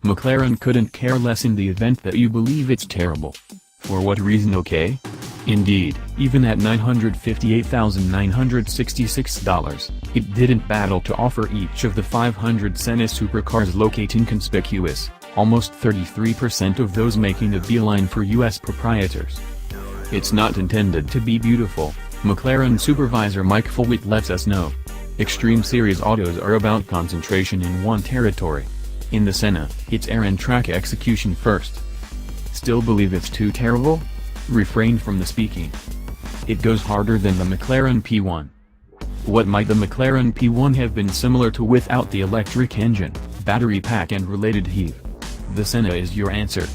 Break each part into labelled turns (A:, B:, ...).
A: McLaren couldn't care less in the event that you believe it's terrible. For what reason? Okay? Indeed, even at $958,966, it didn't battle to offer each of the 500 Senna supercars locating conspicuous, almost 33% of those making a beeline for US proprietors. It's not intended to be beautiful, McLaren supervisor Mike Fulwitt lets us know. Extreme Series autos are about concentration in one territory. In the Senna, it's air and track execution first. Still believe it's too terrible? Refrain from the speaking. It goes harder than the McLaren P1. What might the McLaren P1 have been similar to without the electric engine, battery pack and related heave? The Senna is your answer.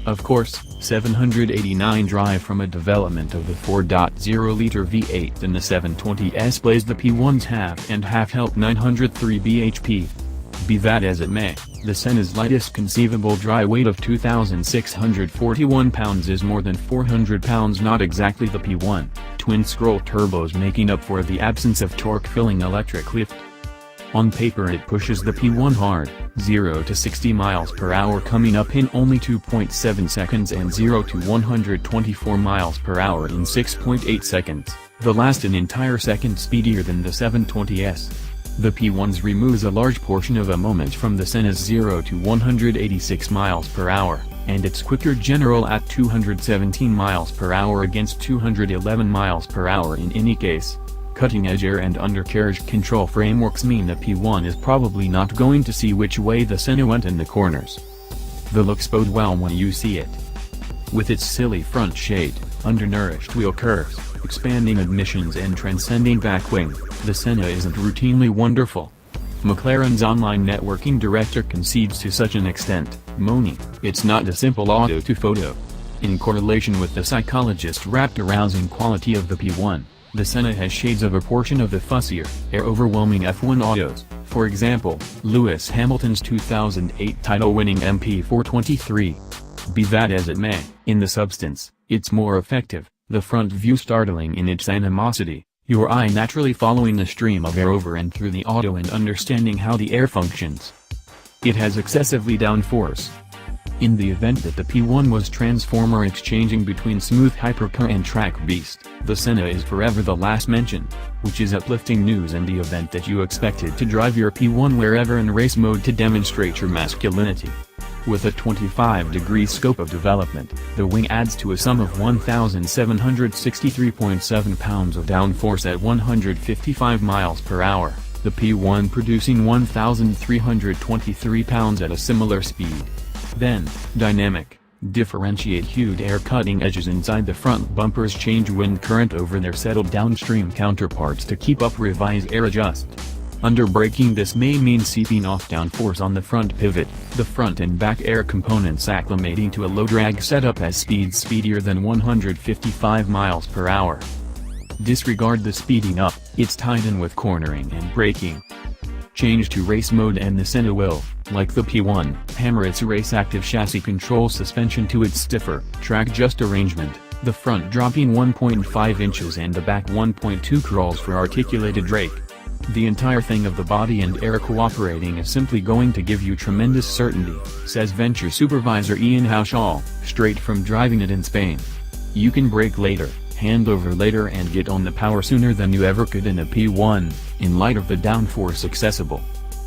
A: Of course, 789 drive from a development of the 4.0-liter V8 and the 720S blazed the P1's half help 903 bhp. Be that as it may, the Senna's lightest conceivable dry weight of 2,641 pounds is more than 400 pounds, not exactly the P1, twin-scroll turbos making up for the absence of torque-filling electric lift. On paper it pushes the P1 hard, 0 to 60 miles per hour coming up in only 2.7 seconds and 0 to 124 miles per hour in 6.8 seconds, the last an entire second speedier than the 720S. The P1's removes a large portion of a moment from the Senna's 0 to 186 miles per hour, and it's quicker general at 217 miles per hour against 211 miles per hour in any case. Cutting-edge air and undercarriage control frameworks mean the P1 is probably not going to see which way the Senna went in the corners. The looks bode well when you see it. With its silly front shade, undernourished wheel curves, expanding admissions and transcending back wing, the Senna isn't routinely wonderful. McLaren's online networking director concedes to such an extent, moaning, "It's not a simple auto to photo." In correlation with the psychologist wrapped arousing quality of the P1, the Senna has shades of a portion of the fussier, air-overwhelming F1 autos, for example, Lewis Hamilton's 2008 title-winning MP423. Be that as it may, in the substance, it's more effective, the front view startling in its animosity, your eye naturally following the stream of air over and through the auto and understanding how the air functions. It has excessively downforce. In the event that the P1 was transformer exchanging between smooth hypercar and track beast, the Senna is forever the last mention, which is uplifting news in the event that you expected to drive your P1 wherever in race mode to demonstrate your masculinity. With a 25-degree scope of development, the wing adds to a sum of 1,763.7 pounds of downforce at 155 miles per hour, the P1 producing 1,323 pounds at a similar speed. Then, dynamic, differentiate hued air cutting edges inside the front bumpers change wind current over their settled downstream counterparts to keep up revise air adjust. Under braking this may mean seeping off downforce on the front pivot, the front and back air components acclimating to a low drag setup as speeds speedier than 155 miles per hour. Disregard the speeding up, it's tied in with cornering and braking. Change to race mode and the Senna will, like the P1, hammer its race-active chassis control suspension to its stiffer, track-just arrangement, the front dropping 1.5 inches and the back 1.2 crawls for articulated rake. The entire thing of the body and air cooperating is simply going to give you tremendous certainty, says venture supervisor Ian Houshall, straight from driving it in Spain. You can brake later, hand over later and get on the power sooner than you ever could in a P1, in light of the downforce accessible.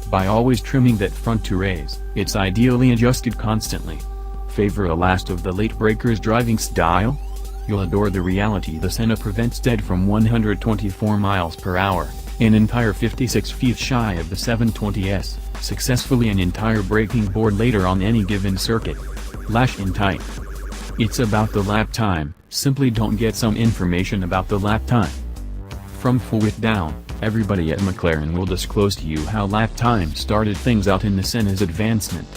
A: By always trimming that front to raise, it's ideally adjusted constantly. Favor a last of the late breakers driving style? You'll adore the reality the Senna prevents dead from 124 miles per hour. An entire 56 feet shy of the 720S, successfully an entire braking board later on any given circuit. Lash in tight. It's about the lap time, simply don't get some information about the lap time. From Fulwitt down, everybody at McLaren will disclose to you how lap time started things out in the Senna's advancement.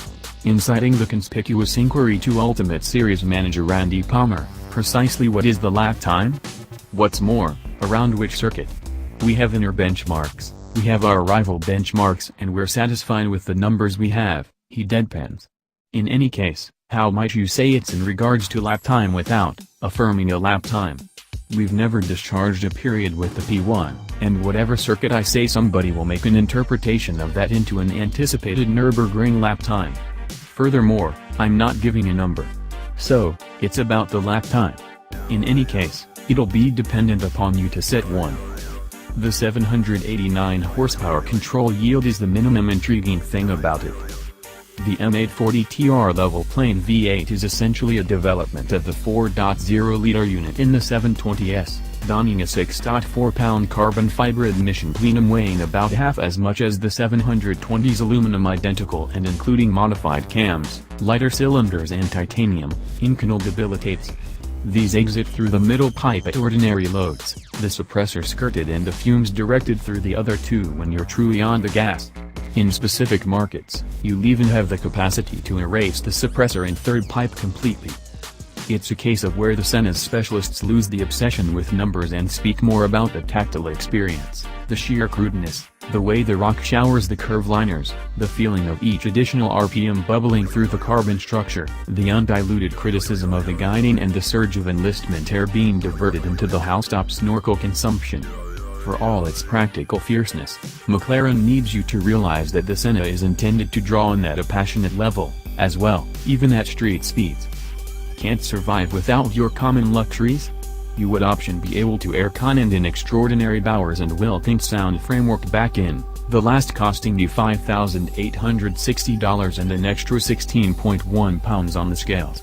A: Inciting the conspicuous inquiry to Ultimate Series manager Randy Palmer, precisely what is the lap time? What's more, around which circuit? We have inner benchmarks, we have our rival benchmarks, and we're satisfied with the numbers we have, he deadpans. In any case, how might you say it's in regards to lap time without affirming a lap time? We've never discharged a period with the P1, and whatever circuit I say, somebody will make an interpretation of that into an anticipated Nürburgring lap time. Furthermore, I'm not giving a number. So, it's about the lap time. In any case, it'll be dependent upon you to set one. The 789 horsepower control yield is the minimum intriguing thing about it. The M840TR level plane V8 is essentially a development of the 4.0-liter unit in the 720S, donning a 6.4-pound carbon fiber admission plenum weighing about half as much as the 720's aluminum identical and including modified cams, lighter cylinders and titanium. Inconel debilitates. These exit through the middle pipe at ordinary loads, the suppressor skirted and the fumes directed through the other two when you're truly on the gas. In specific markets, you'll even have the capacity to erase the suppressor and third pipe completely. It's a case of where the Senna's specialists lose the obsession with numbers and speak more about the tactile experience, the sheer crudeness, the way the rock showers the curve liners, the feeling of each additional RPM bubbling through the carbon structure, the undiluted criticism of the guiding and the surge of enlistment air being diverted into the housetop snorkel consumption. For all its practical fierceness, McLaren needs you to realize that the Senna is intended to draw on at a passionate level, as well, even at street speeds. Can't survive without your common luxuries? You would option be able to aircon and an extraordinary Bowers and Wilkins sound framework back in, the last costing you $5,860 and an extra 16.1 pounds on the scales.